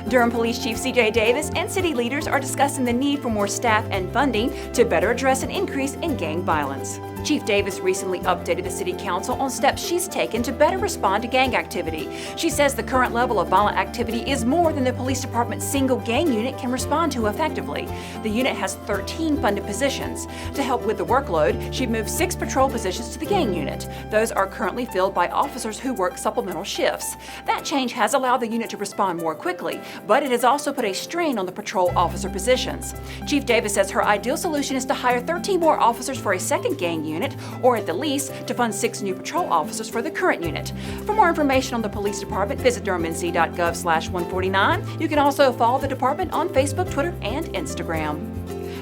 Durham Police Chief C.J. Davis and city leaders are discussing the need for more staff and funding to better address an increase in gang violence. Chief Davis recently updated the City Council on steps she's taken to better respond to gang activity. She says the current level of violent activity is more than the police department's single gang unit can respond to effectively. The unit has 13 funded positions. To help with the workload, she moved 6 patrol positions to the gang unit. Those are currently filled by officers who work supplemental shifts. That change has allowed the unit to respond more quickly, but it has also put a strain on the patrol officer positions. Chief Davis says her ideal solution is to hire 13 more officers for a second gang unit, or at the least, to fund 6 new patrol officers for the current unit. For more information on the police department, visit durhamnc.gov/149. You can also follow the department on Facebook, Twitter, and Instagram.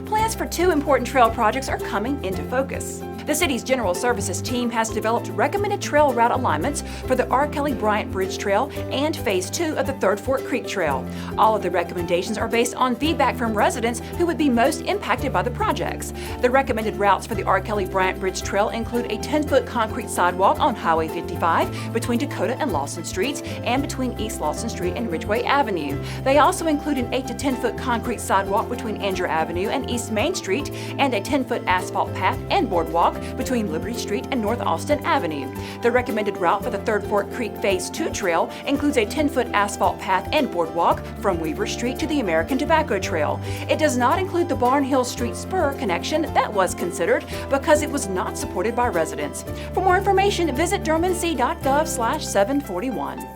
Plans for 2 important trail projects are coming into focus. The city's General Services team has developed recommended trail route alignments for the R. Kelly Bryant Bridge Trail and Phase 2 of the Third Fork Creek Trail. All of the recommendations are based on feedback from residents who would be most impacted by the projects. The recommended routes for the R. Kelly Bryant Bridge Trail include a 10-foot concrete sidewalk on Highway 55 between Dakota and Lawson Streets and between East Lawson Street and Ridgeway Avenue. They also include an 8 to 10-foot concrete sidewalk between Andrew Avenue and East Main Street and a 10-foot asphalt path and boardwalk between Liberty Street and North Austin Avenue. The recommended route for the Third Fork Creek Phase 2 trail includes a 10-foot asphalt path and boardwalk from Weaver Street to the American Tobacco Trail. It does not include the Barnhill Street Spur connection that was considered because it was not supported by residents. For more information, visit durhamnc.gov/741.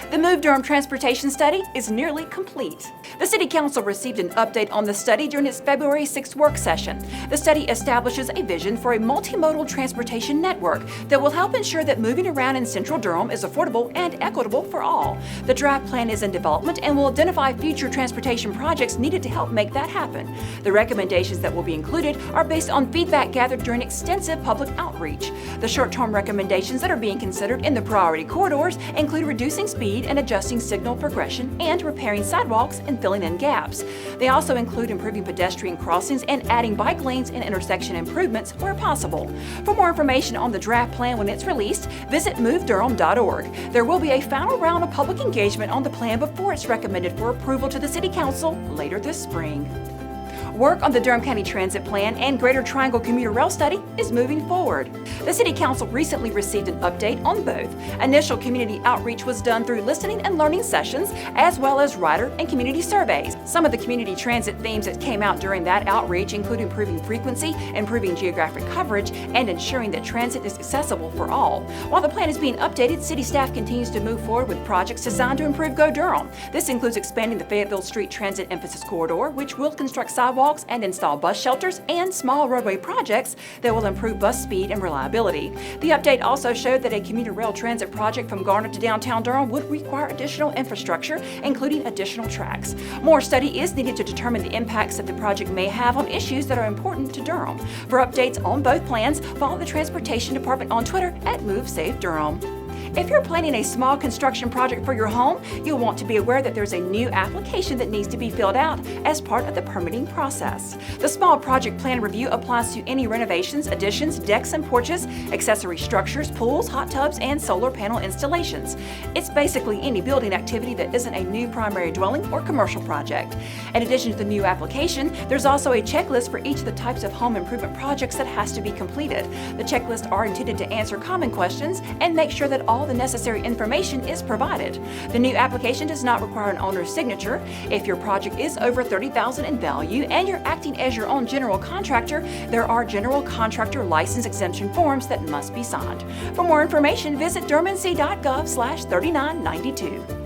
The Move Durham Transportation Study is nearly complete. The City Council received an update on the study during its February 6th work session. The study establishes a vision for a multimodal transportation network that will help ensure that moving around in Central Durham is affordable and equitable for all. The draft plan is in development and will identify future transportation projects needed to help make that happen. The recommendations that will be included are based on feedback gathered during extensive public outreach. The short-term recommendations that are being considered in the priority corridors include reducing speed and adjusting signal progression and repairing sidewalks and filling in gaps. They also include improving pedestrian crossings and adding bike lanes and intersection improvements where possible. For more information on the draft plan when it's released, visit movedurham.org. There will be a final round of public engagement on the plan before it's recommended for approval to the City Council later this spring. Work on the Durham County Transit Plan and Greater Triangle Commuter Rail Study is moving forward. The City Council recently received an update on both. Initial community outreach was done through listening and learning sessions, as well as rider and community surveys. Some of the community transit themes that came out during that outreach include improving frequency, improving geographic coverage, and ensuring that transit is accessible for all. While the plan is being updated, city staff continues to move forward with projects designed to improve Go Durham. This includes expanding the Fayetteville Street Transit Emphasis Corridor, which will construct sidewalks and install bus shelters and small roadway projects that will improve bus speed and reliability. The update also showed that a commuter rail transit project from Garner to downtown Durham would require additional infrastructure, including additional tracks. More study is needed to determine the impacts that the project may have on issues that are important to Durham. For updates on both plans, follow the Transportation Department on Twitter at MoveSafeDurham. If you're planning a small construction project for your home, you'll want to be aware that there's a new application that needs to be filled out as part of the permitting process. The Small Project Plan Review applies to any renovations, additions, decks and porches, accessory structures, pools, hot tubs, and solar panel installations. It's basically any building activity that isn't a new primary dwelling or commercial project. In addition to the new application, there's also a checklist for each of the types of home improvement projects that has to be completed. The checklists are intended to answer common questions and make sure that all the necessary information is provided. The new application does not require an owner's signature. If your project is over $30,000 in value and you're acting as your own general contractor, there are general contractor license exemption forms that must be signed. For more information, visit durhamnc.gov/3992.